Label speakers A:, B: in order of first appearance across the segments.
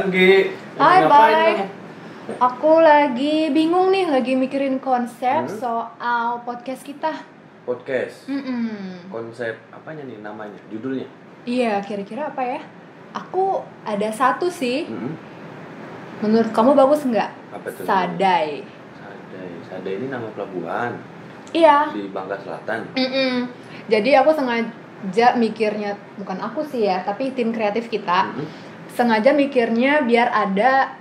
A: Anggi.
B: Hai,
A: Ngapain
B: bye.
A: kamu?
B: Aku lagi bingung nih, lagi mikirin konsep soal podcast kita.
A: Podcast.
B: Mm-mm.
A: Konsep apanya nih namanya? Judulnya?
B: Iya, kira-kira apa ya? Aku ada satu sih.
A: Mm-mm.
B: Menurut kamu bagus nggak?
A: Apa tuh?
B: Sadai.
A: Sadai ini nama pelabuhan
B: Iya.
A: di Bangka Selatan.
B: Mm-mm. Jadi aku sengaja mikirnya, bukan aku sih ya, tapi tim kreatif kita sengaja mikirnya biar ada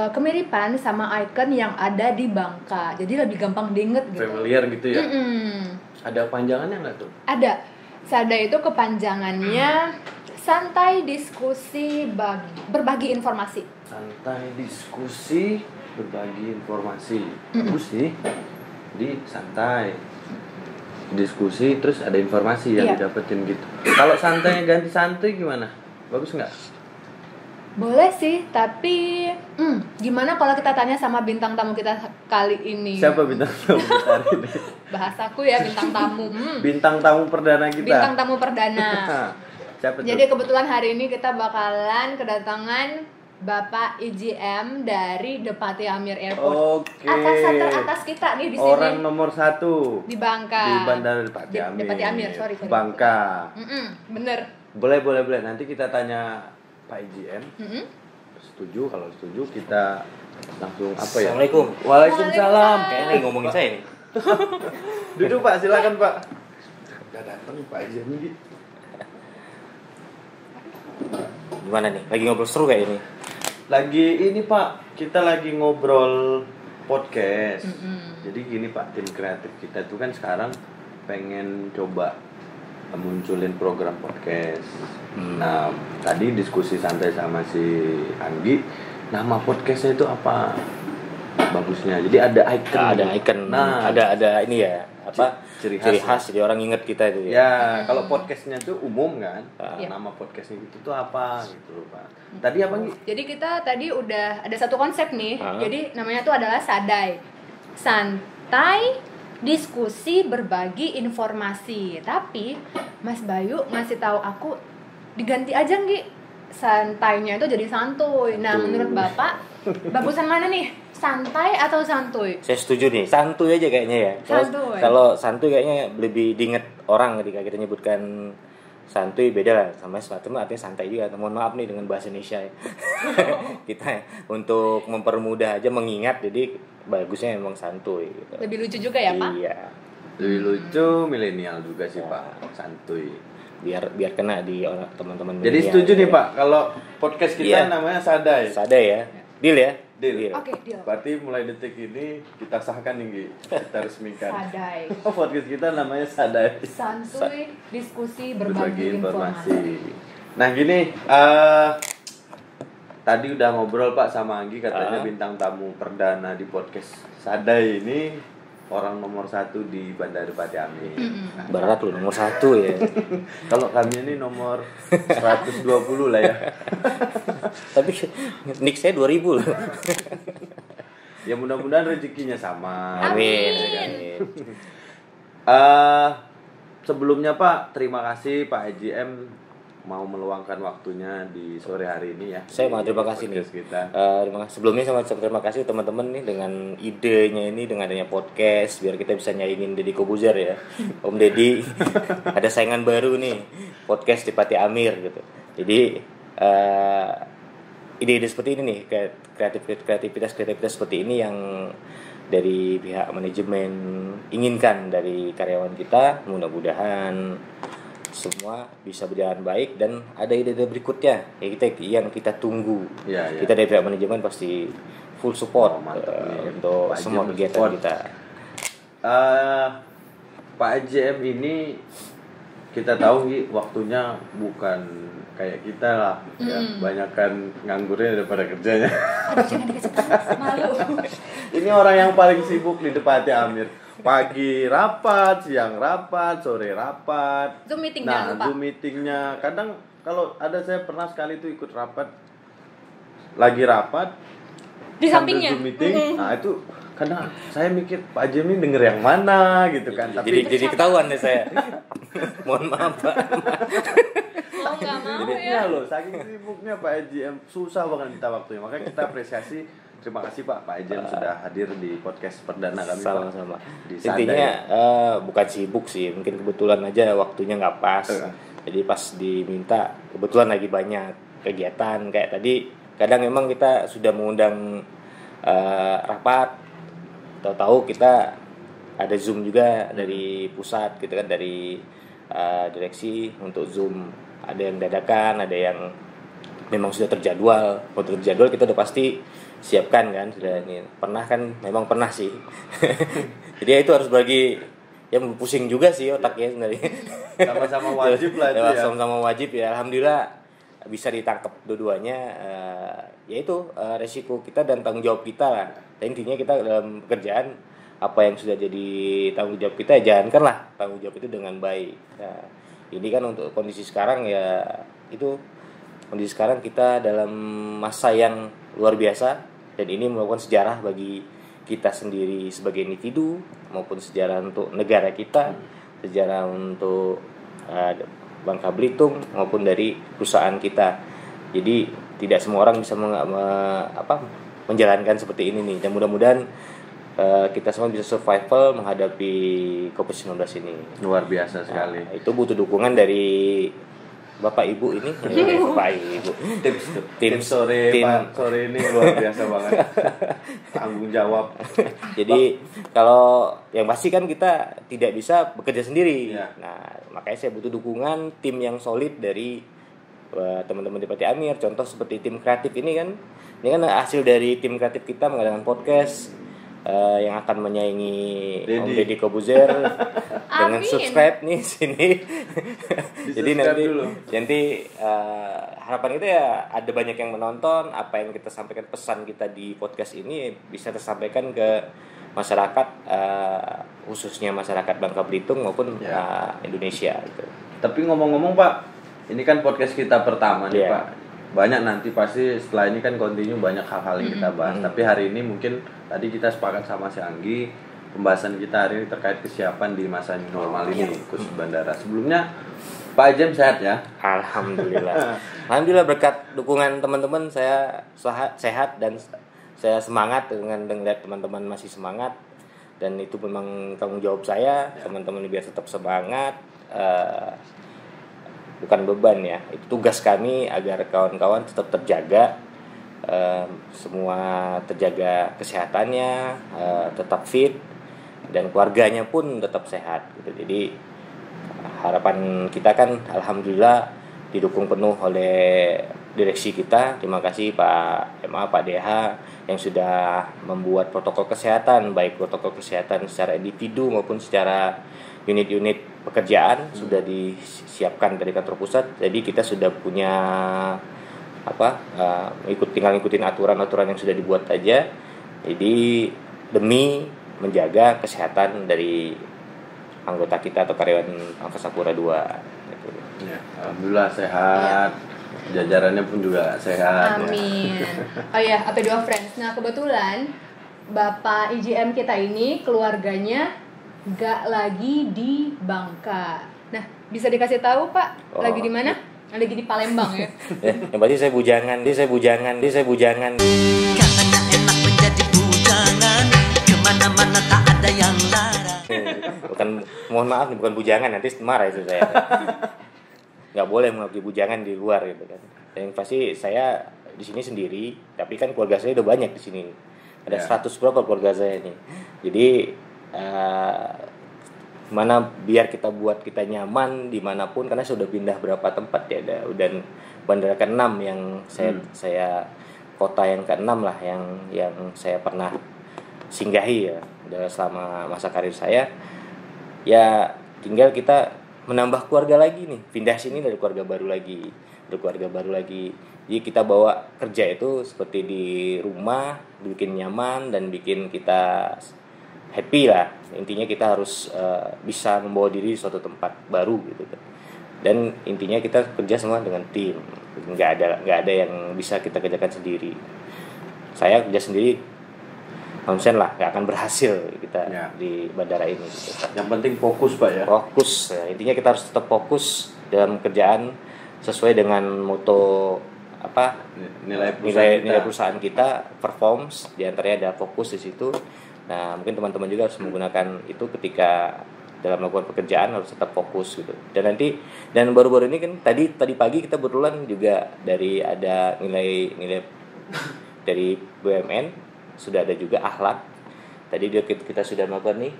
B: kemiripan sama icon yang ada di Bangka. Jadi lebih gampang diinget gitu.
A: Familiar gitu ya?
B: Mm-mm.
A: Ada panjangannya nggak tuh?
B: Ada. Sadai itu kepanjangannya santai diskusi berbagi informasi.
A: Santai diskusi berbagi informasi. Bagus sih. Di santai diskusi terus ada informasi yang
B: Iya.
A: didapetin gitu. Kalau santai ganti santuy gimana? Bagus nggak?
B: Boleh sih, tapi gimana kalau kita tanya sama bintang tamu kita kali ini?
A: Siapa bintang tamu kita hari ini?
B: Bahasaku ya, bintang tamu.
A: Bintang tamu perdana kita.
B: Bintang tamu perdana.
A: Siapa tuh?
B: Jadi kebetulan hari ini kita bakalan kedatangan Bapak IGM dari Depati Amir Airport.
A: Oke.
B: Atas kita nih di sini.
A: Orang nomor 1
B: di Bangka.
A: di Bandara Depati Amir.
B: Depati Amir, sorry.
A: Bangka.
B: Bener.
A: Boleh. Nanti kita tanya Pak IGM. Setuju, kalau setuju kita langsung apa ya?
C: Assalamualaikum.
A: Waalaikumsalam.
C: Kayaknya lagi ngomongin saya nih.
A: Duduk Pak, silakan Pak. Udah datang Pak IGM ini.
C: Gimana nih? Lagi ngobrol seru kayak ini.
A: Lagi ini Pak, kita lagi ngobrol podcast. Jadi gini Pak, tim kreatif kita tuh kan sekarang pengen coba munculin program podcast. Nah, tadi diskusi santai sama si Anggi, nama podcastnya itu apa bagusnya? Jadi ada icon.
C: Ada icon.
A: Nah,
C: ada ini ya, apa?
A: Ciri
C: Ciri
A: khas.
C: khas jadi orang inget kita itu ya.
A: Ya, kalau podcastnya tuh umum kan,
B: Iya.
A: nama podcastnya gitu tuh apa gitu loh Pak. Tadi apa Anggi?
B: Jadi kita tadi udah ada satu konsep nih. Jadi namanya tuh adalah Sadai. Santai diskusi berbagi informasi. Tapi Mas Bayu ngasih tahu aku diganti aja Nggi. Santainya itu jadi santuy. Nah, menurut Bapak bagusan mana nih? Santai atau santuy?
C: Saya setuju nih, santuy aja kayaknya ya.
B: Santuy.
C: Kalau santuy kayaknya lebih diinget orang ketika kita nyebutkan santuy, beda lah sama sepatu artinya santai juga. Mohon maaf nih dengan bahasa Indonesia ya. Kita untuk mempermudah aja mengingat, jadi bagusnya emang santuy gitu.
B: Lebih lucu juga ya, Pak?
C: Iya.
A: Lebih lucu, milenial juga sih Pak, santuy.
C: Biar kena di orang teman-teman.
A: Jadi
C: milenial.
A: setuju nih Pak, kalau podcast kita
C: Iya.
A: namanya Sadai.
C: Sadai ya. Deal ya?
A: Deal.
B: Oke, deal.
A: Berarti mulai detik ini kita sahkan nih, Gi. Kita resmikan.
B: Sadai.
A: Podcast kita namanya Sadai.
B: Santuy diskusi
A: Berbagi
B: berbagi informasi.
A: Nah gini, tadi udah ngobrol Pak sama Anggi, katanya bintang tamu perdana di podcast Sadai ini orang nomor 1 di Bandara Depati Amir. Nah,
C: Berat loh, nomor 1 ya.
A: kalau kami ini nomor 120 lah ya.
C: Tapi nick saya 2000 loh.
A: Ya mudah-mudahan rezekinya sama.
C: Amin.
A: Sebelumnya Pak, terima kasih Pak IGM mau meluangkan waktunya di sore hari ini ya.
C: Saya mau terima kasih nih.
A: Podcast kita.
C: Terima kasih. Sebelumnya sama terima kasih teman-teman nih dengan idenya ini, dengan adanya podcast biar kita bisa nyaingin Deddy Kobuzer ya. Om Deddy ada saingan baru nih, podcast di Pati Amir gitu. Jadi ide-ide seperti ini nih, kreativitas seperti ini yang dari pihak manajemen inginkan dari karyawan kita. Mudah-mudahan semua bisa berjalan baik dan ada ide-ide berikutnya yang kita tunggu.
A: Ya.
C: Kita dari pihak manajemen pasti full support
A: Mantap nih.
C: untuk
A: Pak
C: semua
A: IGM
C: kegiatan
A: support.
C: kita.
A: Pak IGM ini kita tahu Gi, waktunya bukan kayak kita lah, ya, banyakan nganggurnya daripada kerjanya.
B: Aduh, jangan dikasih tahu. Malu.
A: Ini orang yang paling sibuk di Depati Amir. Pagi rapat, siang rapat, sore rapat.
B: Zoom meeting
A: Nah,
B: jangan lupa.
A: Zoom meetingnya kadang kalau ada, saya pernah sekali tuh ikut rapat, lagi rapat
B: Di
A: sambil
B: sampingnya.
A: Zoom meeting. Nah itu kadang saya mikir Pak Jem ini denger yang mana gitu kan. Tapi
C: Jadi ketahuan deh saya. Mohon maaf Pak.
B: Oh nggak mau
A: Jadi
B: ya.
A: loh, saking sibuknya Pak Ejem susah banget minta waktunya. Makanya kita apresiasi. Terima kasih Pak Ejem sudah hadir di podcast perdana kami.
C: Sama-sama.
A: Di
C: Intinya bukan sibuk sih, mungkin kebetulan aja waktunya nggak pas. Jadi pas diminta kebetulan lagi banyak kegiatan kayak tadi. Kadang memang kita sudah mengundang rapat, tahu-tahu kita ada Zoom juga dari pusat gitu kan, dari direksi untuk Zoom. Ada yang dadakan, ada yang memang sudah terjadwal. Untuk terjadwal kita udah pasti siapkan kan, sudah ini. Memang pernah sih. Jadi ya itu harus bagi yang pusing juga sih otaknya sebenarnya.
A: Sama-sama wajib lah itu ya.
C: Sama-sama wajib ya. Alhamdulillah bisa ditangkap dua-duanya. Yaitu resiko kita dan tanggung jawab kita lah. Dan intinya kita dalam pekerjaan apa yang sudah jadi tanggung jawab kita, jalankanlah tanggung jawab itu dengan baik. Nah, ini kan untuk kondisi sekarang ya, itu kondisi sekarang kita dalam masa yang luar biasa, dan ini merupakan sejarah bagi kita sendiri sebagai individu maupun sejarah untuk negara kita, sejarah untuk Bangka Belitung maupun dari perusahaan kita. Jadi tidak semua orang bisa menjalankan seperti ini nih, dan mudah-mudahan kita semua bisa survival menghadapi COVID-19 ini.
A: Luar biasa sekali.
C: Nah, itu butuh dukungan dari Bapak Ibu ini. Bapak Ibu. Tim
A: sore ini luar biasa banget. Tanggung jawab.
C: Jadi kalau yang pasti kan kita tidak bisa bekerja sendiri.
A: Ya.
C: Nah, makanya saya butuh dukungan tim yang solid dari teman-teman di PT Amir. Contoh seperti tim kreatif ini kan hasil dari tim kreatif kita mengadakan podcast yang akan menyaingi Om Deddy Kobuzer dengan subscribe nih sini. Jadi nanti harapan kita ya ada banyak yang menonton, apa yang kita sampaikan, pesan kita di podcast ini bisa tersampaikan ke masyarakat, khususnya masyarakat Bangka Belitung maupun Indonesia gitu.
A: Tapi ngomong-ngomong Pak, ini kan podcast kita pertama nih Pak. Banyak nanti pasti setelah ini kan continue banyak hal-hal yang kita bahas. Tapi hari ini mungkin tadi kita sepakat sama si Anggi, pembahasan kita hari ini terkait kesiapan di masa new normal ini khusus bandara. Sebelumnya Pak Ejem sehat ya?
C: Alhamdulillah. Alhamdulillah berkat dukungan teman-teman saya sehat dan saya semangat dengan lihat teman-teman masih semangat, dan itu memang tanggung jawab saya. Teman-teman biar tetap semangat. Bukan beban ya, itu tugas kami agar kawan-kawan tetap terjaga, semua terjaga kesehatannya, tetap fit, dan keluarganya pun tetap sehat gitu. Jadi harapan kita kan alhamdulillah didukung penuh oleh direksi kita. Terima kasih Pak MA, Pak DH yang sudah membuat protokol kesehatan, baik protokol kesehatan secara individu maupun secara unit-unit pekerjaan sudah disiapkan dari kantor pusat. Jadi kita sudah punya tinggal ngikutin aturan-aturan yang sudah dibuat aja. Jadi demi menjaga kesehatan dari anggota kita atau karyawan Angkasa Pura II gitu.
A: Ya, alhamdulillah sehat. Jajarannya pun juga sehat.
B: Amin. Oh ya, AP2 Friends. Nah, kebetulan Bapak IJM kita ini keluarganya gak lagi di Bangka. Nah, bisa dikasih tahu Pak, lagi di mana? Lagi di Palembang ya.
C: Yang pasti saya bujangan.
D: Katanya enak menjadi bujangan, kemana-mana tak ada yang larang.
C: Mohon maaf nih, bukan bujangan, nanti marah itu saya. Nggak boleh mengakui bujangan di luar gitu kan. Yang pasti saya di sini sendiri, tapi kan keluarga saya udah banyak di sini. Ada 100 berapa keluarga saya nih. Jadi mana biar kita buat kita nyaman dimanapun, karena sudah pindah berapa tempat ya, dan bandara ke-6 yang saya kota yang ke-6 lah yang saya pernah singgahi ya selama masa karir saya. Ya tinggal kita menambah keluarga lagi nih, pindah sini dari keluarga baru lagi. Jadi kita bawa kerja itu seperti di rumah, bikin nyaman dan bikin kita happy lah. Intinya kita harus bisa membawa diri di suatu tempat baru gitu kan. Dan intinya kita kerja semua dengan tim. Nggak ada yang bisa kita kerjakan sendiri. Saya kerja sendiri, konsen lah, nggak akan berhasil kita di bandara ini gitu.
A: Yang penting fokus Pak ya.
C: Fokus. Intinya kita harus tetap fokus dalam kerjaan. sesuai dengan moto
A: nilai
C: perusahaan kita performs, di antaranya ada fokus di situ. Nah, mungkin teman-teman juga harus menggunakan itu ketika dalam melakukan pekerjaan, harus tetap fokus gitu. Dan baru-baru ini kan tadi pagi kita betulan juga ada nilai dari BUMN, sudah ada juga akhlak. Tadi kita sudah melakukan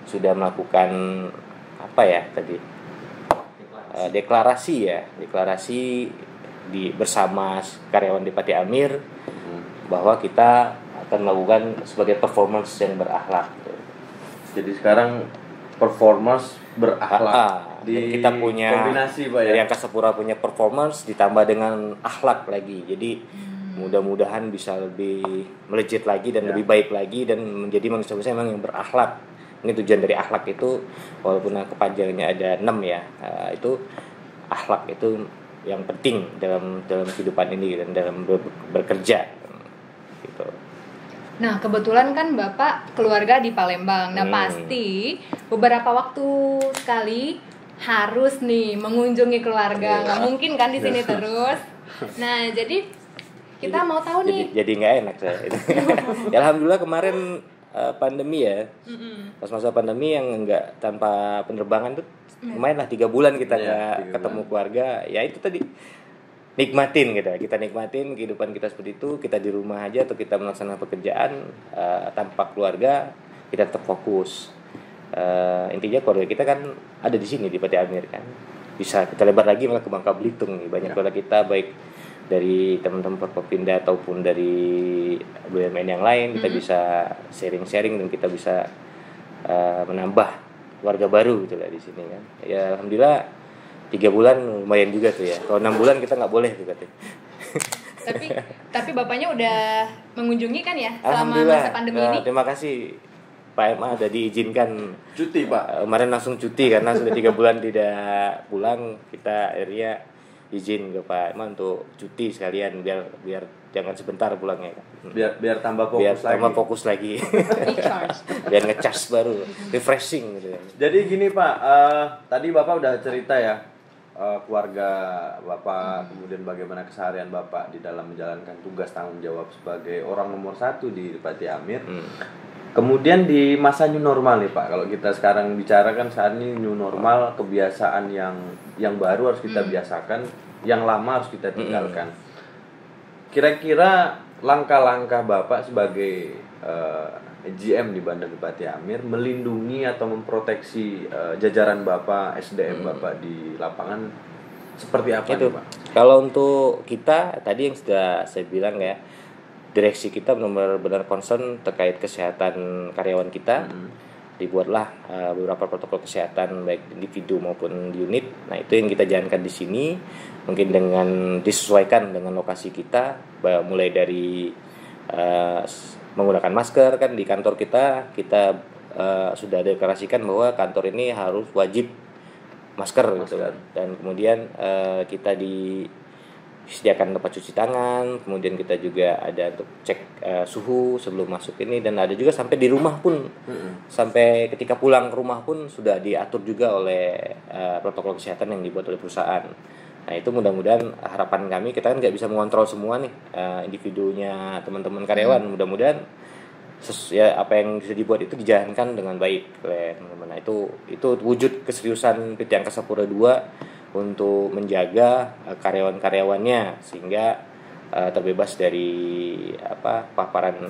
C: sudah melakukan deklarasi bersama karyawan di Pati Amir bahwa kita akan melakukan sebagai performance yang berakhlak.
A: Jadi sekarang performance berakhlak
C: kita punya
A: kombinasi Pak ya.
C: Dari Angkasa Pura punya performance ditambah dengan akhlak lagi. Jadi mudah-mudahan bisa lebih melejit lagi dan lebih baik lagi dan menjadi manusia-manusia memang yang berakhlak. Ini tujuan dari akhlak itu, walaupun kepanjangannya ada 6 ya, itu akhlak itu yang penting dalam kehidupan ini dan dalam bekerja gitu.
B: Nah, kebetulan kan Bapak keluarga di Palembang. Nah, pasti beberapa waktu sekali harus nih mengunjungi keluarga. Nggak mungkin kan di sini terus. Nah, jadi kita mau tahu nih.
C: Jadi nggak enak saya. Ya, alhamdulillah kemarin pandemi ya. Pas masa pandemi yang nggak tanpa penerbangan tuh lumayan lah 3 bulan kita nggak ketemu keluarga. Ya itu tadi. Nikmatin gitu, kita nikmatin kehidupan kita seperti itu, kita di rumah aja atau kita melaksanakan pekerjaan tanpa keluarga, kita tetap fokus. Intinya keluarga kita kan ada di sini di Pati Amir kan, bisa kita lebar lagi malah ke Bangka Belitung nih, banyak keluarga kita baik dari teman-teman Forkopimda ataupun dari BUMN yang lain, kita bisa sharing-sharing dan kita bisa menambah keluarga baru gitu lah di sini kan. Ya alhamdulillah 3 bulan lumayan juga tuh ya. Kalau 6 bulan kita nggak boleh tuh katanya.
B: Tapi bapaknya udah mengunjungi kan ya selama masa pandemi ini?
C: Terima kasih Pak Emma udah diizinkan
A: cuti Pak.
C: Kemarin langsung cuti karena sudah 3 bulan tidak pulang. Kita akhirnya izin ke Pak Emma untuk cuti sekalian biar jangan sebentar pulangnya.
A: Biar tambah fokus lagi.
C: Biar ngecas baru, refreshing gitu.
A: Jadi gini Pak, tadi Bapak udah cerita ya. Keluarga Bapak, kemudian bagaimana keseharian Bapak di dalam menjalankan tugas tanggung jawab sebagai orang nomor 1 di Pati Amir. Kemudian di masa new normal nih Pak, kalau kita sekarang bicara kan saat ini new normal, kebiasaan yang baru harus kita biasakan, yang lama harus kita tinggalkan. Kira-kira langkah-langkah Bapak sebagai GM di Bandar Pati Amir melindungi atau memproteksi jajaran Bapak, SDM Bapak di lapangan seperti apa
C: itu,
A: nih, Pak?
C: Kalau untuk kita tadi yang sudah saya bilang ya, direksi kita benar-benar concern terkait kesehatan karyawan kita. Dibuatlah beberapa protokol kesehatan baik individu maupun di unit. Nah, itu yang kita jalankan di sini, mungkin dengan disesuaikan dengan lokasi kita, mulai dari menggunakan masker kan di kantor kita sudah deklarasikan bahwa kantor ini harus wajib masker. Gitu kan. Dan kemudian kita disediakan tempat cuci tangan, kemudian kita juga ada untuk cek suhu sebelum masuk ini, dan ada juga sampai di rumah pun sampai ketika pulang ke rumah pun sudah diatur juga oleh protokol kesehatan yang dibuat oleh perusahaan. Nah, itu mudah-mudahan harapan kami, kita kan nggak bisa mengontrol semua nih individunya teman-teman karyawan. Mudah-mudahan apa yang bisa dibuat itu dijalankan dengan baik oleh teman-teman. Nah, itu wujud keseriusan PT Angkasa Pura II untuk menjaga karyawan-karyawannya sehingga terbebas dari paparan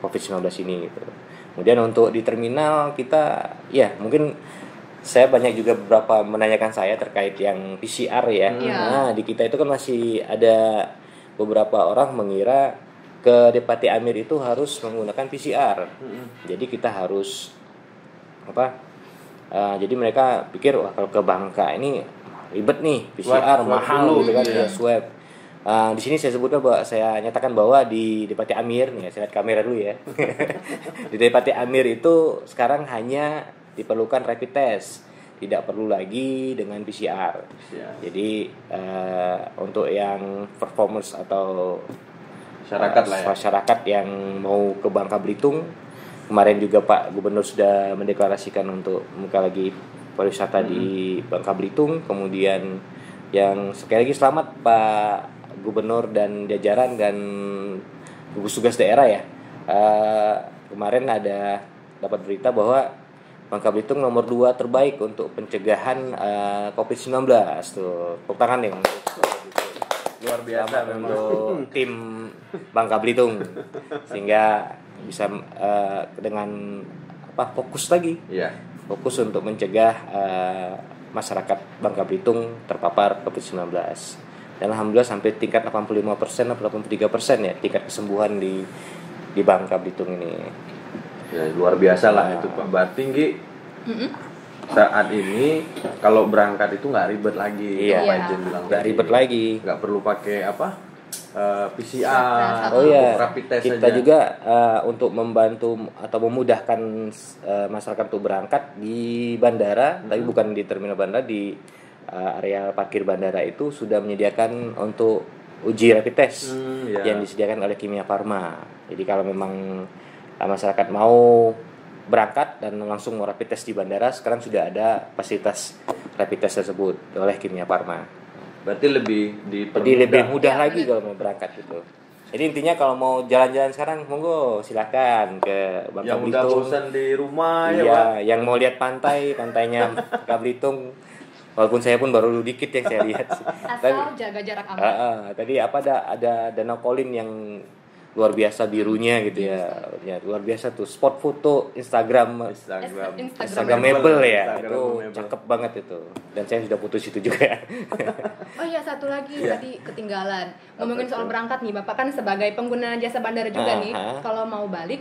C: COVID-19 ini gitu. Kemudian untuk di terminal kita ya mungkin saya banyak juga beberapa menanyakan saya terkait yang PCR ya. Nah, di kita itu kan masih ada beberapa orang mengira ke Pati Amir itu harus menggunakan PCR. Jadi kita harus jadi mereka pikir wah kalau ke Bangka ini ribet nih PCR mahal gitu kan ya, swab. Di sini saya sebutkan bahwa saya nyatakan bahwa di Pati Amir nih, saya lihat kamera dulu ya. Di Pati Amir itu sekarang hanya diperlukan rapid test, tidak perlu lagi dengan PCR. Jadi untuk yang performance atau masyarakat yang mau ke Bangka Belitung, kemarin juga Pak Gubernur sudah mendeklarasikan untuk membuka lagi pariwisata di Bangka Belitung. Kemudian Yang sekali lagi selamat Pak Gubernur dan jajaran dan gugus tugas daerah ya. Kemarin ada dapat berita bahwa Bangka Belitung nomor 2 terbaik untuk pencegahan COVID-19 tuh. Tepuk tangan nih.
A: Luar biasa
C: untuk tim Bangka Belitung sehingga bisa dengan fokus lagi.
A: Iya.
C: Fokus untuk mencegah masyarakat Bangka Belitung terpapar COVID-19. Dan alhamdulillah sampai tingkat 85% atau 83% ya tingkat kesembuhan di Bangka Belitung ini.
A: Ya luar biasa lah itu Pak. Berarti Nggi, saat ini kalau berangkat itu nggak ribet lagi.
C: Iya.
A: Pak Jen bilang
C: Nggak
A: tadi.
C: ribet lagi.
A: Nggak perlu pakai PCR.
C: Oh iya,
A: rapid test
C: kita
A: aja.
C: juga untuk membantu atau memudahkan masyarakat untuk berangkat di bandara, tapi bukan di terminal bandara, di area parkir bandara itu sudah menyediakan untuk uji rapid test yang disediakan oleh Kimia Farma. Jadi kalau memang masyarakat mau berangkat dan langsung mau rapid test di bandara, sekarang sudah ada fasilitas rapid test tersebut oleh Kimia Farma.
A: Berarti
C: lebih mudah lagi kalau mau berangkat gitu. Jadi intinya kalau mau jalan-jalan sekarang monggo silakan ke Bangka
A: yang
C: Belitung.
A: udah bosan di rumah
C: Iya,
A: ya Pak.
C: yang mau lihat pantainya Bangka Belitung. Walaupun saya pun baru dikit yang saya lihat.
B: Asal jaga jarak aman.
C: Tadi ada Danau Kolin yang luar biasa birunya gitu ya. Ya luar biasa tuh spot foto Instagramable ya. Itu cakep banget itu. Dan saya sudah putus itu juga.
B: Oh iya, satu lagi tadi ketinggalan. Ngomongin soal berangkat nih, Bapak kan sebagai pengguna jasa bandara juga nih. Kalau mau balik,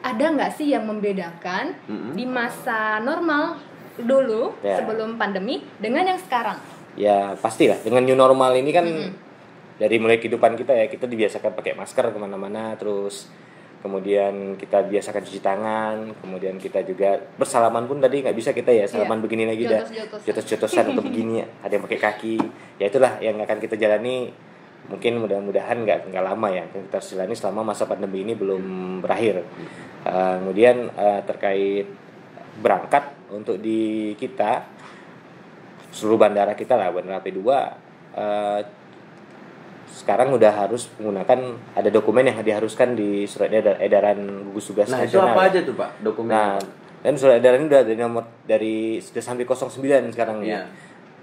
B: ada nggak sih yang membedakan di masa normal dulu sebelum pandemi dengan yang sekarang?
C: Ya pastilah, dengan new normal ini kan dari mulai kehidupan kita ya, kita dibiasakan pakai masker kemana-mana, terus kemudian kita biasakan cuci tangan, kemudian kita juga bersalaman pun tadi nggak bisa kita ya salaman begini lagi dah, jotos-jotosan atau begini, ada yang pakai kaki, ya itulah yang akan kita jalani. Mungkin mudah-mudahan nggak lama ya, kita harus jalani selama masa pandemi ini belum berakhir. Kemudian terkait berangkat untuk di kita seluruh bandara kita lah, bandara P2 sekarang udah harus menggunakan, ada dokumen yang diharuskan di surat edaran gugus tugas nasional.
A: Nah itu apa aja tuh Pak dokumen?
C: Nah, dan surat edaran ini udah dari nomor sudah sampai 09 sekarang ya.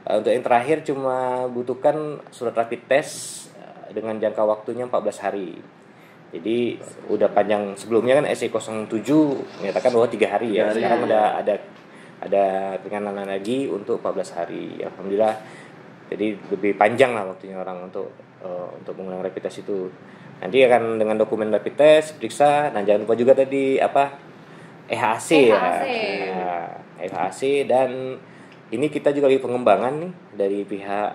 C: Untuk yang terakhir cuma butuhkan surat rapid test dengan jangka waktunya 14 hari. Jadi udah panjang, sebelumnya kan SE07 menyatakan bahwa 3 hari ya. Sekarang udah ada keringanan lagi untuk 14 hari. Alhamdulillah. Jadi lebih panjang lah waktunya orang untuk menggunakan rapid test itu. Nanti akan dengan dokumen rapid test periksa. Nah jangan lupa juga tadi EHAC ya. EHAC, dan ini kita juga lagi pengembangan nih dari pihak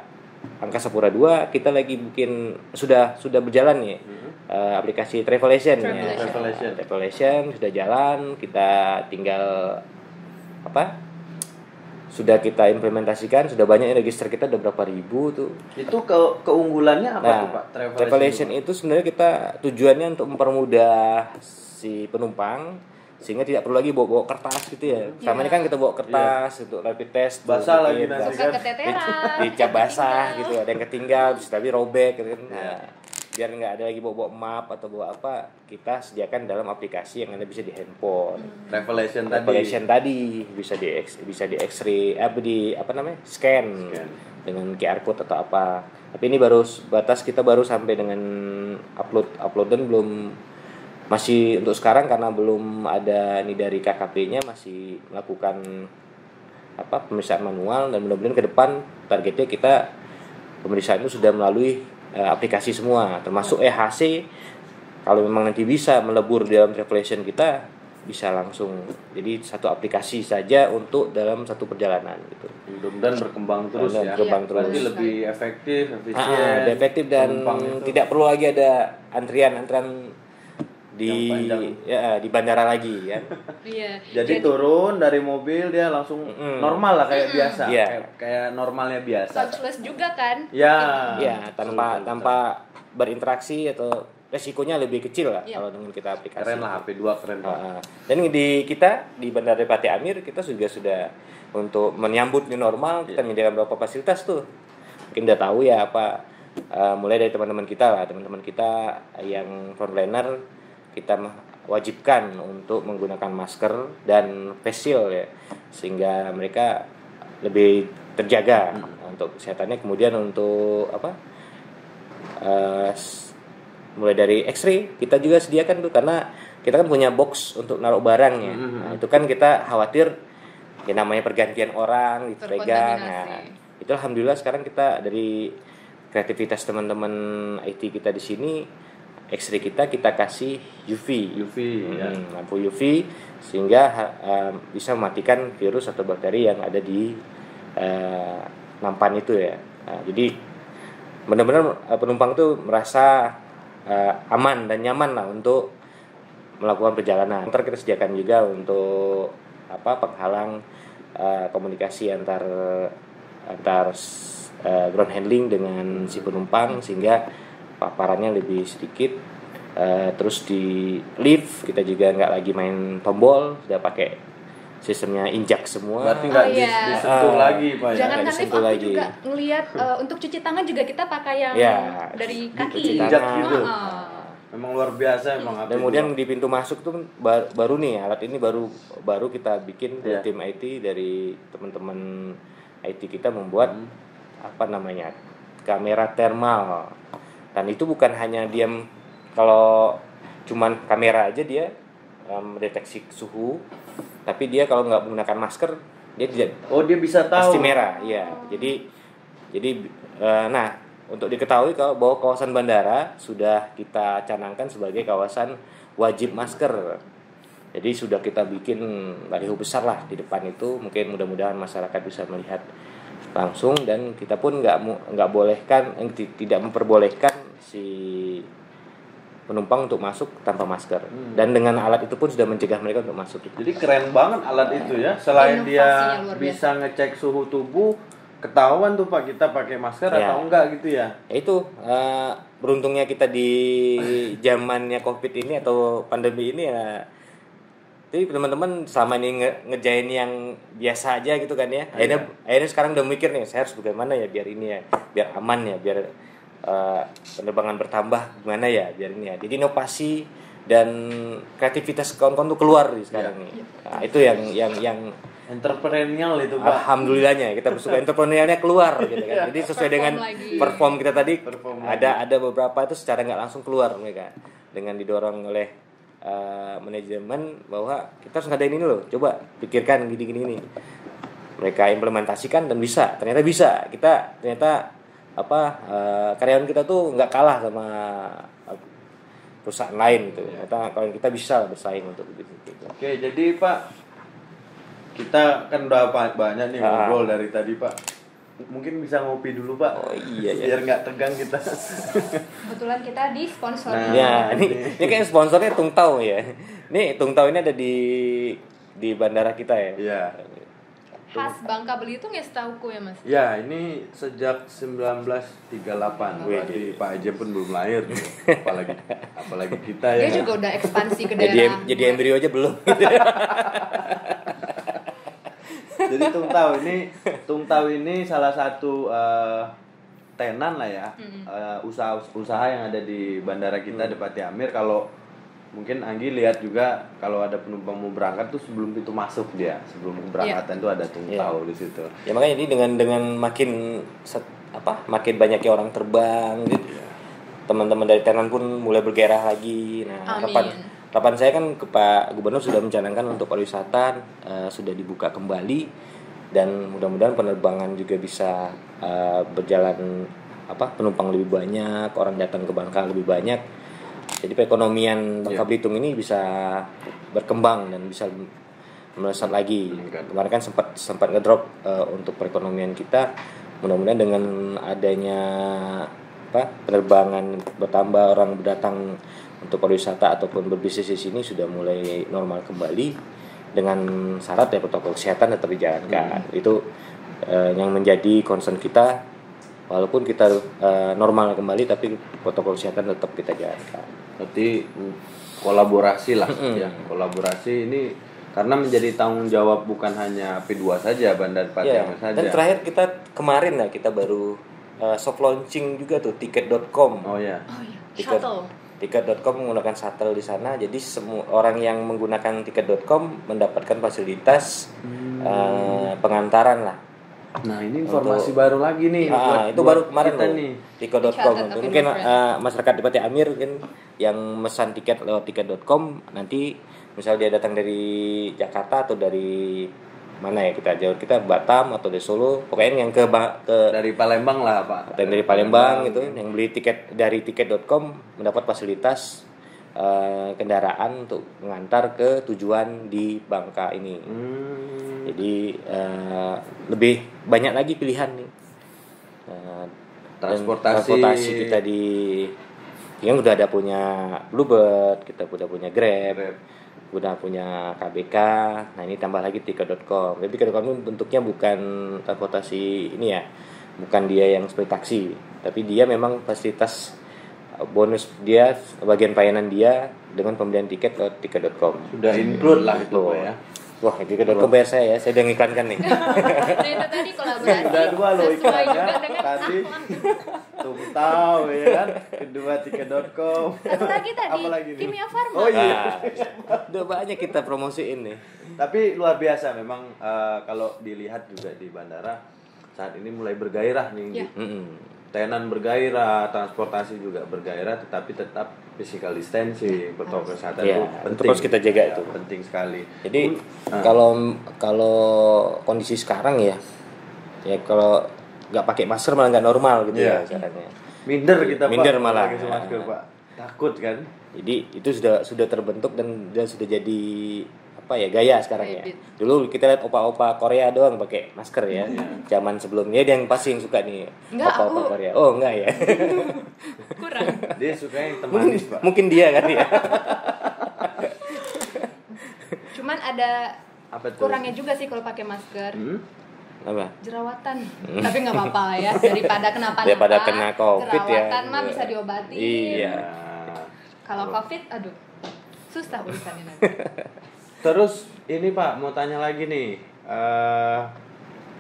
C: Angkasa Pura II. Kita lagi bikin sudah berjalan nih aplikasi Travelation ya. Travelation sudah jalan. Kita tinggal sudah kita implementasikan, sudah banyak yang register kita, udah berapa ribu tuh.
A: Itu keunggulannya apa tuh Pak?
C: Travelation itu sebenarnya kita tujuannya untuk mempermudah si penumpang sehingga tidak perlu lagi bawa kertas gitu ya. Selama ini kan kita bawa kertas untuk rapid test,
A: basah lagi nanti kan,
C: dicap basah gitu, ada yang ketinggal, tapi robek gitu kan. Nah, biar nggak ada lagi bawa map atau bawa apa, kita sediakan dalam aplikasi yang ada bisa di handphone. Travelation tadi bisa di X-ray, scan dengan QR code atau apa. Tapi ini baru batas kita baru sampai dengan uploadan belum, masih untuk sekarang karena belum ada nih dari KKP-nya, masih melakukan pemeriksaan manual, dan mudah-mudahan ke depan targetnya kita pemeriksaan itu sudah melalui aplikasi semua, termasuk EHC. Kalau memang nanti bisa melebur di dalam Travelation kita, bisa langsung jadi satu aplikasi saja untuk dalam satu perjalanan gitu.
A: Mudah-mudahan berkembang terus ya.
C: Berarti
A: lebih efektif, efisien.
C: Efektif dan tidak perlu lagi ada antrian di bandara lagi kan.
B: Iya.
A: Jadi turun dari mobil dia langsung normal lah kayak biasa. Kayak normalnya biasa.
B: Touchless juga kan?
A: Ya,
C: tanpa berinteraksi atau resikonya lebih kecil lah kalau dengan kita aplikasi.
A: Keren lah, HP2 keren.
C: Dan di Bandara Pati Amir kita juga sudah untuk menyambut new normal, kita menyediakan beberapa fasilitas tuh. mungkin udah tahu ya apa, mulai dari teman-teman kita yang frontliner, kita wajibkan untuk menggunakan masker dan face shield ya, sehingga mereka lebih terjaga untuk kesehatannya. Kemudian untuk mulai dari X-ray kita juga sediakan tuh, karena kita kan punya box untuk naruh barang ya. Nah, itu kan kita khawatir ya namanya pergantian orang dipegang. Nah, itu alhamdulillah sekarang kita dari kreativitas teman-teman IT kita di sini, X-ray kita kasih UV ya. Lampu UV sehingga bisa mematikan virus atau bakteri yang ada di nampan itu ya. Nah, jadi benar-benar penumpang tuh merasa aman dan nyaman lah untuk melakukan perjalanan. Ntar kita sediakan juga untuk penghalang komunikasi antar ground handling dengan si penumpang sehingga paparannya lebih sedikit. Terus di lift kita juga nggak lagi main tombol, sudah pakai sistemnya injak semua.
A: Berarti nggak disentuh lagi Pak.
B: Jangan
A: ya?
B: kan lift, aku juga ngelihat untuk cuci tangan juga kita pakai yang dari kaki.
A: Injak gitu. Memang luar biasa emang.
C: Dan kemudian di pintu masuk tuh baru nih alat ini baru kita bikin tim IT, dari teman-teman IT kita membuat kamera thermal. Dan itu bukan hanya diam, kalau cuman kamera aja dia mendeteksi suhu, tapi dia kalau nggak menggunakan masker dia tidak.
A: Oh, dia bisa tahu.
C: Pasti merah, ya. Jadi untuk diketahui bahwa kawasan bandara sudah kita canangkan sebagai kawasan wajib masker. Jadi sudah kita bikin baliho besar lah di depan itu, mungkin mudah-mudahan masyarakat bisa melihat langsung, dan kita pun tidak memperbolehkan si penumpang untuk masuk tanpa masker. Dan dengan alat itu pun sudah mencegah mereka untuk masuk.
A: Jadi keren banget alat itu ya. Selain dia bisa ngecek suhu tubuh, ketahuan tuh Pak kita pakai masker atau enggak gitu ya.
C: Itu beruntungnya kita di zamannya Covid ini atau pandemi ini ya. Jadi teman-teman selama ini ngejain yang biasa aja gitu kan ya. Akhirnya sekarang udah mikir nih, saya harus bagaimana ya biar ini ya, biar aman ya, biar penerbangan bertambah gimana ya biar ini ya. Jadi inovasi dan kreativitas kawan-kawan tuh keluar di sekarang nih. Nah, itu yang
A: entrepreneurial itu Pak.
C: Alhamdulillahnya kita bersyukur entrepreneurialnya keluar gitu kan. Jadi sesuai dengan perform kita tadi, ada beberapa itu secara nggak langsung keluar mereka dengan didorong oleh manajemen bahwa kita harus ngadain ini loh, coba pikirkan gini. Mereka implementasikan dan ternyata bisa. Kita ternyata karyawan kita tuh nggak kalah sama perusahaan lain gitu. Ternyata kalau kita bisa bersaing untuk begitu.
A: Oke, jadi Pak, kita kan udah banyak nih ngobrol dari tadi Pak. Mungkin bisa ngopi dulu Pak.
C: Oh iya ya.
A: Biar nggak tegang kita.
B: Kebetulan kita di sponsor.
C: Ini kayak sponsornya Tung Tau ya. Nih Tung Tau ini ada di bandara kita ya. Iya.
B: Khas Bangka Belitung ya setauku ya Mas.
A: Ya, ini sejak 1938. Berarti Pak Ejem pun belum lahir. Apalagi kita ya.
B: Dia juga udah ekspansi ke daerah.
C: Jadi embrio aja belum.
A: Jadi Tung Tau ini salah satu tenan lah ya, usaha yang ada di bandara kita di Pati Amir. Kalau mungkin Anggi lihat juga kalau ada penumpang mau berangkat tuh sebelum pintu masuk sebelum keberangkatan tuh ada Tung Tau di situ. Ya
C: makanya ini dengan makin banyaknya orang terbang gitu. Teman-teman dari tenan pun mulai bergairah lagi. Nah, harapan saya kan ke Pak Gubernur sudah mencanangkan untuk pariwisata sudah dibuka kembali, dan mudah-mudahan penerbangan juga bisa berjalan, penumpang lebih banyak, orang datang ke Bangka lebih banyak. Jadi perekonomian Bangka Belitung ini bisa berkembang dan bisa melesat lagi. Kemarin kan sempat ngedrop untuk perekonomian kita. Mudah-mudahan dengan adanya penerbangan bertambah, orang berdatang untuk pariwisata ataupun berbisnis di sini sudah mulai normal kembali, dengan syarat ya protokol kesehatan tetap dijalankan. Itu yang menjadi concern kita, walaupun kita normal kembali tapi protokol kesehatan tetap kita jalankan.
A: Berarti kolaborasi lah ya. Kolaborasi ini karena menjadi tanggung jawab bukan hanya P2 saja, Bandar Pati Amir saja.
C: Dan terakhir kita kemarin kita baru soft launching juga tuh tiket.com.
A: Oh ya.
C: Tiket.com menggunakan shuttle di sana, jadi semua orang yang menggunakan tiket.com mendapatkan fasilitas pengantaran lah.
A: Nah ini informasi baru lagi nih.
C: Itu baru kemarin
A: kita
C: loh.
A: nih.
C: Tiket.com. Mungkin masyarakat di Pati Amir mungkin yang mesan tiket lewat tiket.com, nanti misal dia datang dari Jakarta atau dari mana ya, kita Batam atau dari Solo, pokoknya yang ke
A: dari Palembang lah Pak.
C: Dan dari Palembang itu yang beli tiket dari tiket.com mendapat fasilitas kendaraan untuk mengantar ke tujuan di Bangka ini. Jadi lebih banyak lagi pilihan nih. Transportasi kita yang udah ada punya Bluebird, kita udah punya Grab. Udah punya KBK, nah ini tambah lagi tiket.com. Jadi tiket.com itu bentuknya bukan transportasi ini ya, bukan dia yang seperti taksi, tapi dia memang fasilitas bonus dia, bagian pelayanan dia dengan pembelian tiket lewat tiket.com.
A: Sudah include lah itu Pak ya.
C: Wah, tiket.com bayar saya ya, saya udah ngiklankan nih.
B: Nah itu tadi kolaborasi.
A: Udah 2 loh iklannya
B: tadi.
A: Tuh tahu ya kan. Kedua tiket.com.
B: Satu lagi tadi.
A: Apalagi nih?
B: Kimia Farma.
A: Oh iya.
C: Udah banyak kita promosiin nih.
A: Tapi luar biasa memang kalau dilihat juga di bandara saat ini mulai bergairah nih.
B: Ya.
A: Tenan bergairah, transportasi juga bergairah, tetapi tetap physical distancing, protokol kesehatan itu penting.
C: Itu harus kita jaga itu.
A: Penting sekali.
C: Jadi kalau kondisi sekarang ya kalau nggak pakai masker malah nggak normal gitu ya caranya.
A: Minder kita
C: Minder
A: Pak,
C: malah
A: pakai masker Pak. Takut kan?
C: Jadi itu sudah terbentuk dan sudah jadi gaya sekarang ya. Dulu kita lihat opa-opa Korea doang pakai masker ya. Zaman sebelumnya dia yang pasti yang suka nih opa-opa Korea. Oh enggak ya.
B: Kurang.
A: Dia suka yang temanis Pak.
C: Mungkin dia kan ya.
B: Cuman ada kurangnya juga sih kalau pakai masker.
C: Apa?
B: Jerawatan. Tapi nggak apa-apa lah ya, daripada
C: daripada kena COVID ya.
B: Jerawatan mah bisa diobatin.
C: Iya.
B: Kalau COVID, aduh, susah urusannya nanti.
A: Terus ini Pak mau tanya lagi nih.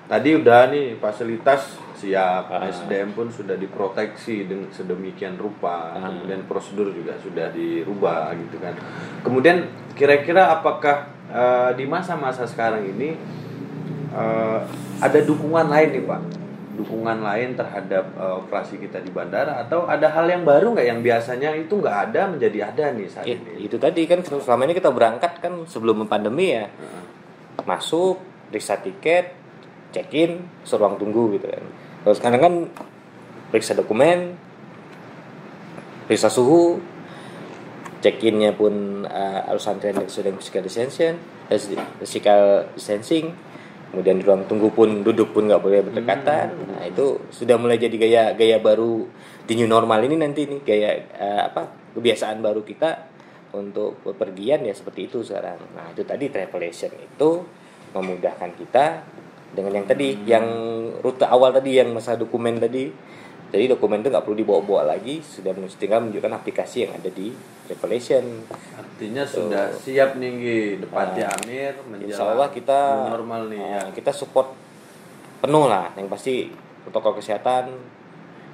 A: Tadi udah nih fasilitas siap, SDM pun sudah diproteksi dengan sedemikian rupa, kemudian prosedur juga sudah dirubah gitu kan. Kemudian kira-kira apakah di masa-masa sekarang ini ada dukungan lain nih Pak? Dukungan lain terhadap operasi kita di bandara, atau ada hal yang baru nggak yang biasanya itu nggak ada menjadi ada nih saat ini?
C: Itu tadi kan selama ini kita berangkat kan sebelum pandemi ya, masuk, periksa tiket, check-in, suruh ruang tunggu gitu kan. Terus sekarang kan periksa dokumen, periksa suhu, check-innya pun harus antrian sesuai dengan physical distancing. Kemudian di ruang tunggu pun duduk pun nggak boleh berdekatan. Nah itu sudah mulai jadi gaya baru di new normal ini nanti nih, kebiasaan baru kita untuk bepergian ya seperti itu sekarang. Nah itu tadi Travelation itu memudahkan kita dengan yang tadi, yang rute awal tadi yang masalah dokumen tadi. Jadi dokumen itu nggak perlu dibawa-bawa lagi, sudah tinggal menunjukkan aplikasi yang ada di Travelation.
A: Artinya sudah siap nih di Pati Amir menjelang
C: insya Allah kita
A: normal nih ya.
C: Kita support penuh lah, yang pasti protokol kesehatan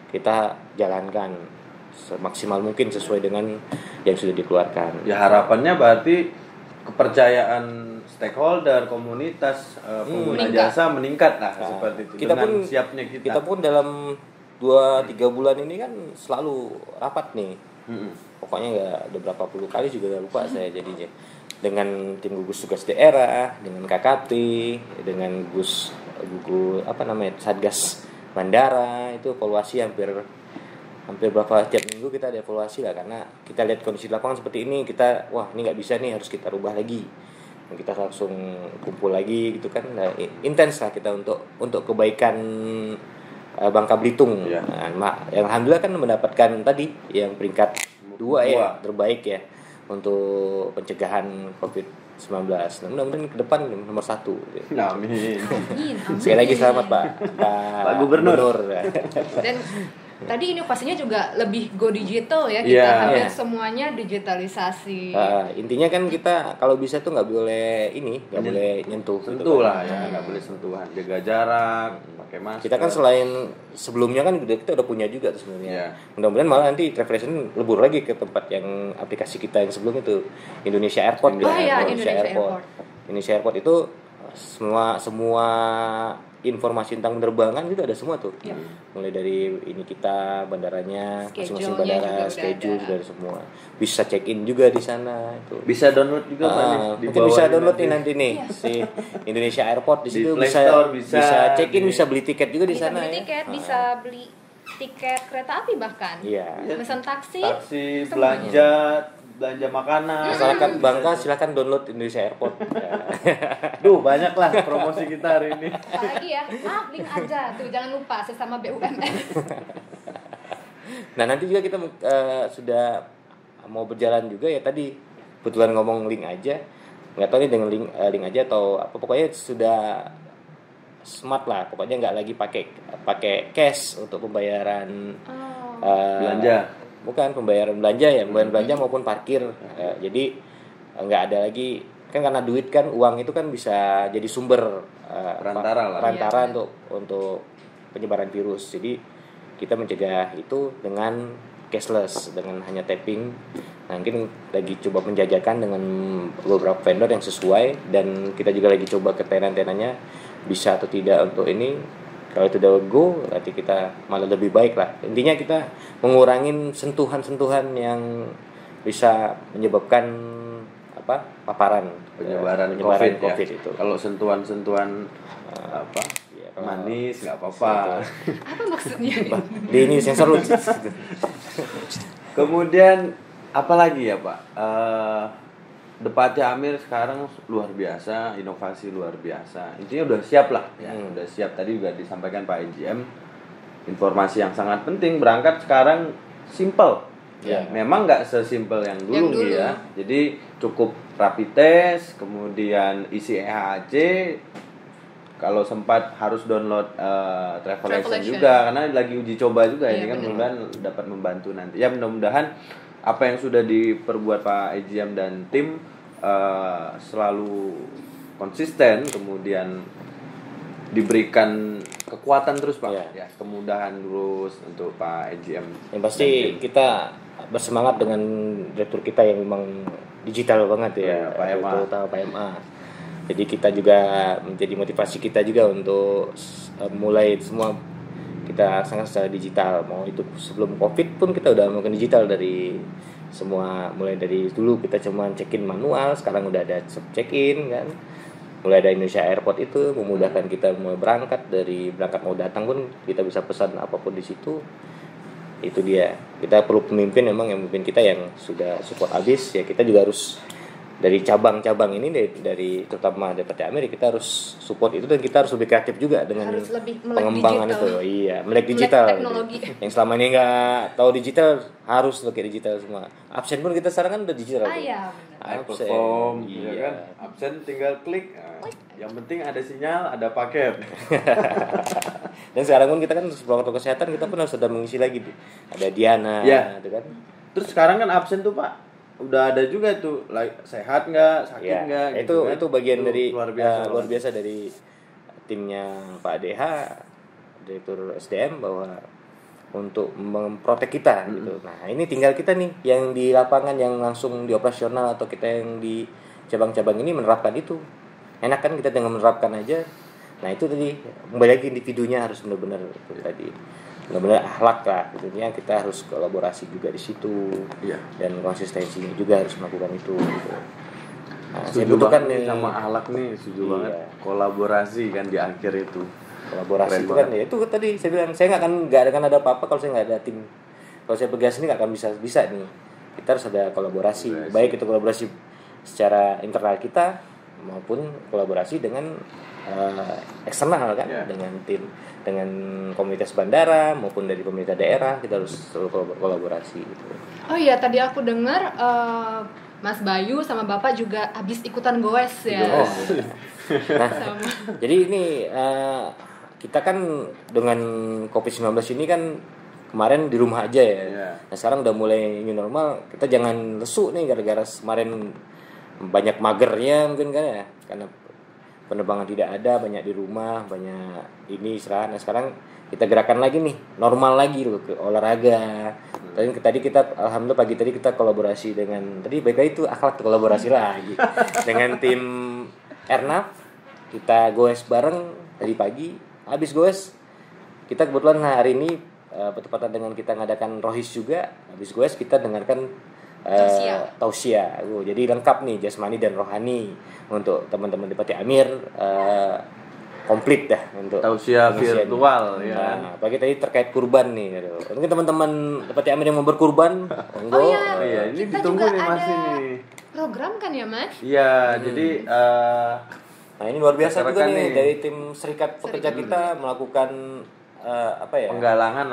C: kita jalankan semaksimal mungkin sesuai dengan yang sudah dikeluarkan.
A: Ya harapannya berarti kepercayaan stakeholder, komunitas, pengguna jasa meningkat lah seperti itu. Siapnya
C: kita pun dalam 2-3 bulan ini kan selalu rapat nih. Pokoknya nggak ada berapa puluh kali juga lupa saya jadinya. Dengan tim gugus tugas daerah, dengan KKT, dengan gugus Satgas Bandara, itu evaluasi hampir berapa tiap minggu kita ada evaluasi lah, karena kita lihat kondisi lapangan seperti ini, kita ini nggak bisa nih, harus kita rubah lagi. Kita langsung kumpul lagi gitu kan. Nah, intens lah kita untuk kebaikan Bangka Belitung. Nah, yang alhamdulillah kan mendapatkan tadi yang peringkat 2 ya, terbaik ya untuk pencegahan COVID-19. Nah, mudah-mudahan ke depan nomor 1.
A: Amin.
C: Sekali lagi selamat Pak
A: Gubernur.
B: Dan tadi inovasinya juga lebih go digital ya kita, hampir semuanya digitalisasi.
C: Intinya kan kita kalau bisa tuh nggak boleh boleh nyentuh
A: gitu lah ya, nggak boleh sentuhan, jaga jarak, pakai masker.
C: Kita kan selain sebelumnya kan kita udah punya juga tuh sebenarnya. Mudah-mudahan malah nanti Travelation lebur lagi ke tempat yang aplikasi kita yang sebelum itu, Indonesia Airport. Indonesia Airport itu semua informasi tentang penerbangan juga ada semua tuh. Mulai dari ini kita bandaranya, masing-masing bandara, schedule sudah ada semua. Bisa check in juga di sana itu.
A: Bisa download juga Pak.
C: Mungkin bisa download nanti nih si Indonesia Airport di situ bisa check in, bisa beli tiket juga di sana.
B: Bisa beli tiket, bisa beli tiket kereta api bahkan. Pesan taksi,
A: belanja makanan.
C: Masyarakat Bangka silakan download Indonesia Airport.
A: Duh, banyak lah promosi kita hari ini.
B: Apalagi ya, link aja tuh, jangan lupa sesama BUMN.
C: Nah, nanti juga kita sudah mau berjalan juga ya, tadi kebetulan ngomong link aja. Nggak tahu nih dengan link aja atau apa, pokoknya sudah smart lah, pokoknya nggak lagi pakai cash untuk pembayaran
A: belanja.
C: Bukan pembayaran belanja ya, pembayaran belanja maupun parkir. Jadi nggak ada lagi, kan karena duit kan, uang itu kan bisa jadi sumber perantara untuk penyebaran virus. Jadi kita mencegah itu dengan cashless, dengan hanya tapping. Nah, mungkin lagi coba menjajakan dengan beberapa vendor yang sesuai, dan kita juga lagi coba ke tenan-tenannya bisa atau tidak untuk ini. Kalau itu udah go, nanti kita malah lebih baik lah. Intinya kita mengurangin sentuhan-sentuhan yang bisa menyebabkan paparan
A: penyebaran COVID ya. Itu. Kalau sentuhan-sentuhan manis nggak apa-apa.
B: Apa maksudnya?
C: Ini sensor lu.
A: Kemudian apa lagi ya Pak? Depatnya Amir sekarang luar biasa, inovasi luar biasa. Intinya udah siap lah ya. Udah siap, tadi juga disampaikan Pak EGM. Informasi yang sangat penting, berangkat sekarang simple. Memang nggak sesimpel yang dulu ya. Jadi cukup rapid test, kemudian isi EHAC. Kalau sempat harus download Travelation juga, karena lagi uji coba juga ini kan, mudah-mudahan dapat membantu nanti. Ya mudah-mudahan apa yang sudah diperbuat Pak EGM dan tim selalu konsisten, kemudian diberikan kekuatan terus Pak, ya kemudahan terus untuk Pak EGM.
C: Yang pasti kita bersemangat dengan direktur kita yang memang digital banget ya, Pak MA. Jadi kita juga menjadi motivasi kita juga untuk mulai semua kita sangat secara digital. Mau itu sebelum COVID pun kita udah melakukan digital dari semua, mulai dari dulu kita cuma check-in manual, sekarang udah ada check-in kan. Mulai ada Indonesia Airport itu memudahkan kita mau berangkat mau datang pun kita bisa pesan apapun di situ. Itu dia. Kita perlu pemimpin memang yang memimpin kita yang sudah support habis ya. Kita juga harus dari cabang-cabang ini dari terutama dari PT Amir kita harus support itu, dan kita harus lebih kreatif juga dengan pengembangan digital. Melek digital.
B: Teknologi.
C: Yang selama ini nggak tahu digital harus pakai digital semua. Absen pun kita sekarang kan udah digital.
B: Iya.
A: Perform, ya kan. Absen tinggal klik. Yang penting ada sinyal, ada paket.
C: Dan sekarang pun kita kan protokol kesehatan kita pun harus sudah mengisi lagi. Ada Diana, gitu kan.
A: Terus sekarang kan absen tuh Pak, udah ada juga tuh sehat nggak, sakit nggak,
C: gitu
A: kan?
C: Itu bagian itu dari luar
A: biasa,
C: biasa dari timnya Pak DH, Direktur SDM, bahwa untuk memprotek kita gitu. Nah ini tinggal kita nih yang di lapangan, yang langsung di operasional atau kita yang di cabang-cabang ini menerapkan itu. Enak kan kita dengan menerapkan aja. Nah itu tadi kembali lagi individunya harus benar-benar itu tadi. Benar-benar akhlak lah, tentunya kita harus kolaborasi juga di situ, dan konsistensinya juga harus melakukan itu. Gitu. Nah,
A: setuju banget nih sama akhlak nih, setuju banget. Kolaborasi kan di akhir itu.
C: Kolaborasi itu kan ya itu tadi saya bilang, saya nggak akan ada apa-apa kalau saya nggak ada tim. Kalau saya pegas ini nggak akan bisa nih. Kita harus ada kolaborasi, baik itu kolaborasi secara internal kita maupun kolaborasi dengan eksternal kan, dengan tim, dengan komunitas bandara maupun dari pemerintah daerah, kita harus selalu kolaborasi gitu.
B: Oh iya, tadi aku dengar Mas Bayu sama Bapak juga habis ikutan goes ya.
C: Nah, jadi ini kita kan dengan COVID-19 ini kan kemarin di rumah aja ya.
A: Iya.
C: Nah sekarang udah mulai new normal, kita jangan lesu nih gara-gara kemarin banyak magernya mungkin kan ya, karena penerbangan tidak ada, banyak di rumah, banyak ini istirahat. Nah sekarang kita gerakan lagi nih, normal lagi loh, ke olahraga. Tadi kita alhamdulillah pagi tadi kita kolaborasi dengan tadi baik itu akhlak kolaborasi lagi dengan tim Ernaf. Kita goes bareng tadi pagi. Habis goes kita kebetulan hari ini bertepatan dengan kita ngadakan rohis juga. Habis goes kita dengarkan tausiah. Jadi lengkap nih jasmani dan rohani untuk teman-teman di Pati Amir, komplit dah untuk
A: tausiah virtual ya.
C: Nah, pagi tadi terkait kurban nih. Mungkin teman-teman di Pati Amir yang mau berkurban,
B: Oh iya,
A: iya, ini
B: kita
A: ditunggu
B: juga
A: nih Mas
B: ada
A: ini.
B: program kan ya Mas?
A: Iya, jadi
C: nah ini luar biasa juga
A: rekan-rekan
C: nih
A: nih.
C: dari tim serikat pekerja kita melakukan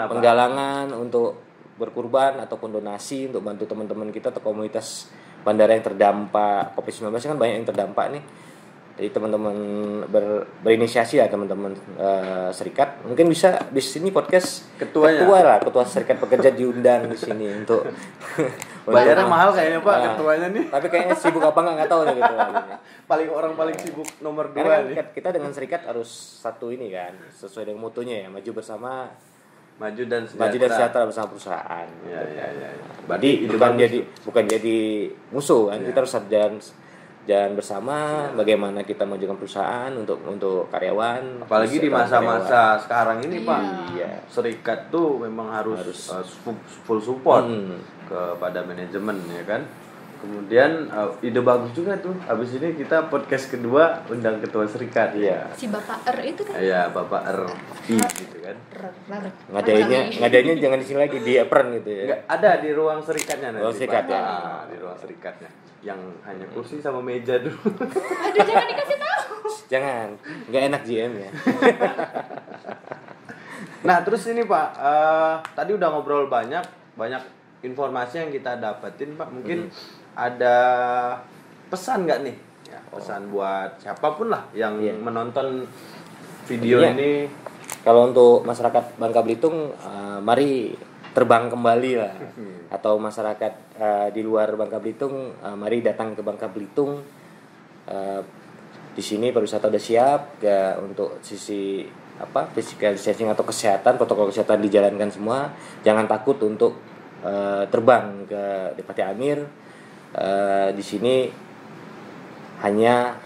A: penggalangan
C: untuk berkurban ataupun donasi untuk bantu teman-teman kita atau komunitas bandara yang terdampak COVID-19 kan banyak yang terdampak nih. Jadi teman-teman berinisiasi ya teman-teman serikat mungkin bisa di sini podcast ketua serikat pekerja diundang di sini untuk
A: bayarnya mahal kayaknya Pak ketuanya nih.
C: Tapi kayaknya sibuk apa nggak tahu nih gitu.
A: paling sibuk nomor 2
C: Karena
A: nih.
C: kan kita dengan serikat harus satu ini kan sesuai dengan mutunya ya, maju bersama,
A: Maju dan
C: sejahtera bersama perusahaan.
A: Iya.
C: Jadi bukan jadi musuh kan. Kita harus jalan bersama bagaimana kita majukan perusahaan untuk karyawan.
A: Apalagi di masa-masa sekarang ini Pak.
C: Iya.
A: Serikat tuh memang harus full support kepada manajemen ya kan. Kemudian ide bagus juga tuh. Habis ini kita podcast kedua undang ketua serikat. Iya.
B: Si Bapak itu kan?
A: Iya, Bapak gitu kan.
C: Ngadainnya jangan di sini lagi di apron gitu ya.
A: Enggak, ada di ruang serikatnya nanti.
C: Ruang serikat,
A: Pak.
C: ya.
A: Di ruang serikatnya. Yang hanya kursi sama meja dulu.
B: Aduh, jangan dikasih tahu.
C: Jangan, nggak enak GM ya.
A: Nah, terus ini Pak, tadi udah ngobrol banyak informasi yang kita dapetin Pak. Mungkin ada pesan nggak nih? Ya, pesan buat siapapun lah yang menonton video ini.
C: Kalau untuk masyarakat Bangka Belitung, mari terbang kembali lah. Atau masyarakat di luar Bangka Belitung, mari datang ke Bangka Belitung. Di sini pariwisata udah siap ya, untuk sisi physical distancing atau kesehatan, protokol kesehatan dijalankan semua. Jangan takut untuk terbang ke Pati Amir. Di sini hanya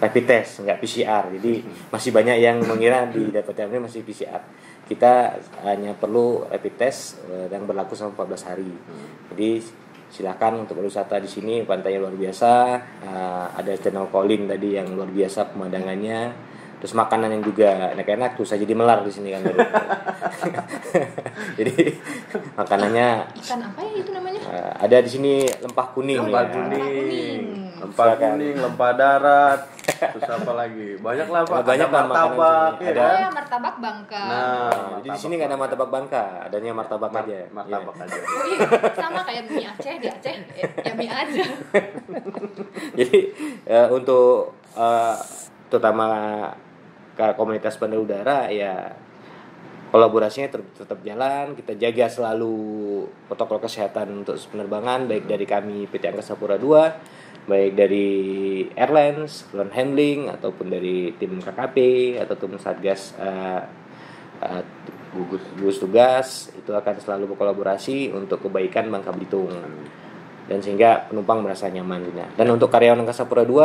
C: rapid test, nggak PCR. Jadi masih banyak yang mengira di Pati Amir masih PCR. Kita hanya perlu rapid test yang berlaku selama 14 hari. Jadi silakan untuk berwisata di sini, pantainya luar biasa. Ada channel Colin tadi yang luar biasa pemandangannya. Terus makanan yang juga enak-enak tuh, saya jadi melar di sini kan. Jadi makanannya
B: Ikan apa ya itu namanya?
C: ada di sini lempah kuning.
A: Lempah kuning, lempah darat. Terus apa lagi? Banyak lah Pak.
C: Banyak lah
A: martabak.
C: makanan di sini.
A: Ya.
B: Oh ya, martabak Bangka.
C: Jadi di sini nggak ada martabak Bangka, adanya martabak aja.
A: Martabak aja.
B: Iya, sama kayak mie Aceh di Aceh, ya mie aja.
C: Jadi untuk terutama komunitas bandar udara ya, kolaborasinya tetap jalan. Kita jaga selalu protokol kesehatan untuk penerbangan, baik dari kami PT Angkasa Pura II, baik dari airlines, ground handling, ataupun dari tim KKP ataupun Satgas gugus tugas. Itu akan selalu berkolaborasi untuk kebaikan Bangka Belitung, dan sehingga penumpang merasa nyaman. Dan untuk karyawan Angkasa Pura II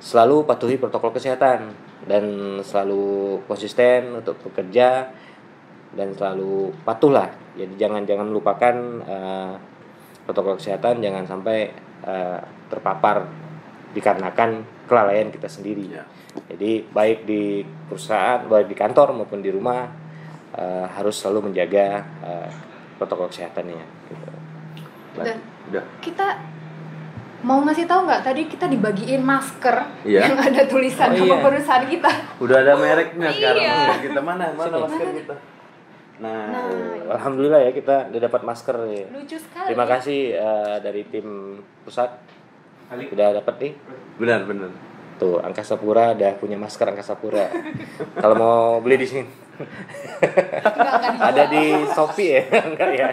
C: selalu patuhi protokol kesehatan dan selalu konsisten untuk bekerja dan selalu patuhlah. Jadi jangan melupakan protokol kesehatan, jangan sampai terpapar dikarenakan kelalaian kita sendiri. Jadi baik di perusahaan, baik di kantor maupun di rumah, harus selalu menjaga protokol kesehatannya. Gitu.
B: Dan
A: Udah.
B: kita mau ngasih tahu nggak, tadi kita dibagiin masker
A: Iya.
B: yang ada tulisan nama perusahaan kita.
A: Udah ada mereknya sekarang.
B: Iya.
A: Masker kita mana masker kita? Nah,
C: alhamdulillah ya kita udah dapat masker ya.
B: Lucu sekali.
C: Terima kasih dari tim pusat udah dapat nih.
A: benar.
C: Tuh, Angkasa Pura udah punya masker Angkasa Pura. Kalau mau beli di sini. Ada di Shopee ya? Enggak ya.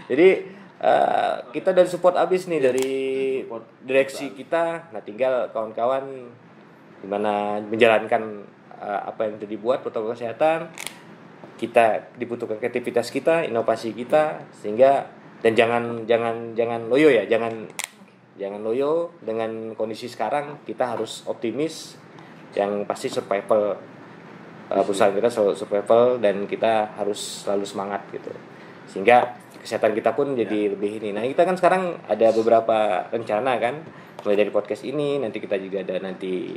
C: Jadi kita dari support abis nih dari direksi kita. Nah, tinggal kawan-kawan gimana menjalankan apa yang sudah dibuat protokol kesehatan. Kita dibutuhkan kreativitas kita, inovasi kita, sehingga dan jangan loyo ya, jangan loyo dengan kondisi sekarang. Kita harus optimis, yang pasti survival, perusahaan kita selalu survival dan kita harus selalu semangat gitu, sehingga kesehatan kita pun jadi lebih ini. Nah, kita kan sekarang ada beberapa rencana kan, mulai dari podcast ini, nanti kita juga ada nanti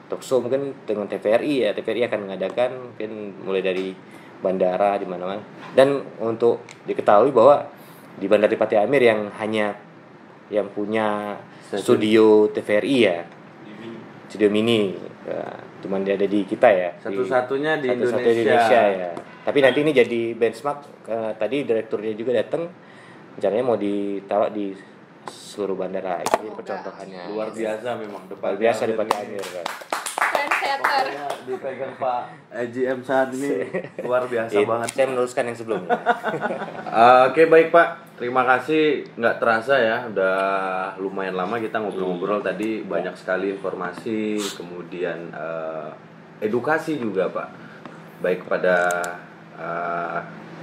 C: talkshow mungkin dengan TVRI ya. TVRI akan mengadakan mungkin mulai dari bandara di mana-mana. Dan untuk diketahui bahwa di Bandara Dipati Amir yang punya studio TVRI ya, studio mini, cuman dia ada di kita ya.
A: Satu-satunya di
C: Indonesia ya. Tapi nanti ini jadi benchmark. Tadi direkturnya juga datang, rencananya mau ditaruh di seluruh bandara. Ini percontohannya.
A: Luar biasa memang.
C: Luar biasa Dipati Amir kan.
A: Pokoknya dipegang Pak EJM saat ini luar biasa banget.
C: Saya meneruskan yang sebelumnya.
A: Oke, baik Pak. Terima kasih. Nggak terasa ya, udah lumayan lama kita ngobrol-ngobrol tadi. Banyak sekali informasi, kemudian edukasi juga Pak. Baik kepada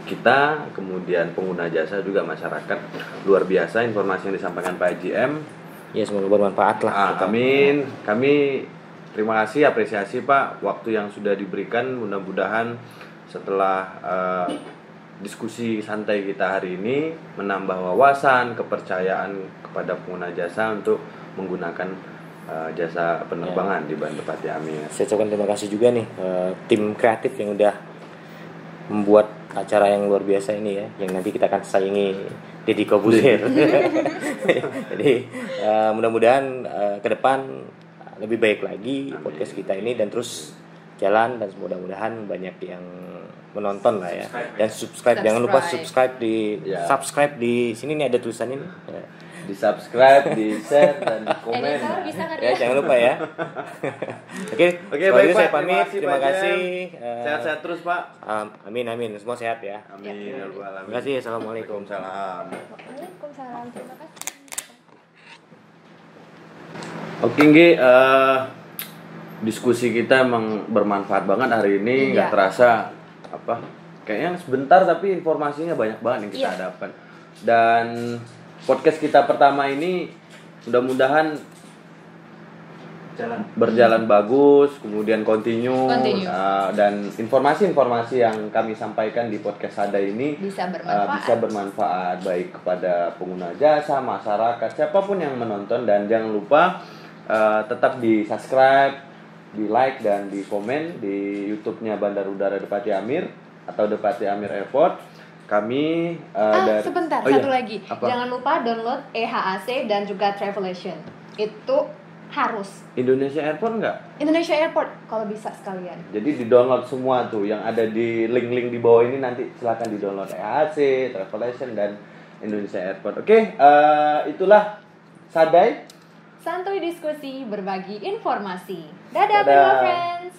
A: kita, kemudian pengguna jasa juga masyarakat. Luar biasa informasi yang disampaikan Pak EJM.
C: Ya, semoga bermanfaat lah.
A: Amin. Kami terima kasih, apresiasi Pak waktu yang sudah diberikan. Mudah-mudahan setelah diskusi santai kita hari ini menambah wawasan, kepercayaan kepada pengguna jasa untuk menggunakan jasa penerbangan di Bandara Dipati Amir.
C: Saya ucapkan terima kasih juga nih tim kreatif yang udah membuat acara yang luar biasa ini ya, yang nanti kita akan saingi Deddy Corbuzier. Jadi mudah-mudahan ke depan lebih baik lagi podcast kita ini dan terus jalan, dan mudah-mudahan banyak yang menonton lah ya, dan subscribe. Jangan lupa subscribe di sini nih, ada tulisan ini ya.
A: Di subscribe, di share dan di komen
C: ya, jangan lupa ya. Oke,
A: baik Pak,
C: saya pamit, terima kasih.
A: Sehat-sehat terus Pak.
C: Amin, semua sehat ya.
A: Amin.
C: Terima kasih. Assalamualaikum.
B: Waalaikumsalam. Terima kasih.
A: Oke, Nggi, diskusi kita emang bermanfaat banget hari ini. Nggak terasa kayaknya sebentar tapi informasinya banyak banget yang kita dapatkan. Dan podcast kita pertama ini mudah-mudahan berjalan bagus, kemudian continue. Dan informasi-informasi yang kami sampaikan di podcast Sada ini bisa bermanfaat baik kepada pengguna jasa, masyarakat, siapapun yang menonton. Dan jangan lupa tetap di subscribe, di like dan di komen di YouTube-nya Bandar Udara Dipati Amir atau Dipati Amir Airport. Kami
B: sebentar, satu lagi. Apa? Jangan lupa download EHAC dan juga Travelation. Itu harus.
A: Indonesia Airport enggak?
B: Indonesia Airport kalau bisa sekalian.
A: Jadi di-download semua tuh yang ada di link-link di bawah ini, nanti silakan di-download EHAC, Travelation dan Indonesia Airport. Oke, itulah Sadai.
B: Santuy diskusi, berbagi informasi. Dadah. Friends.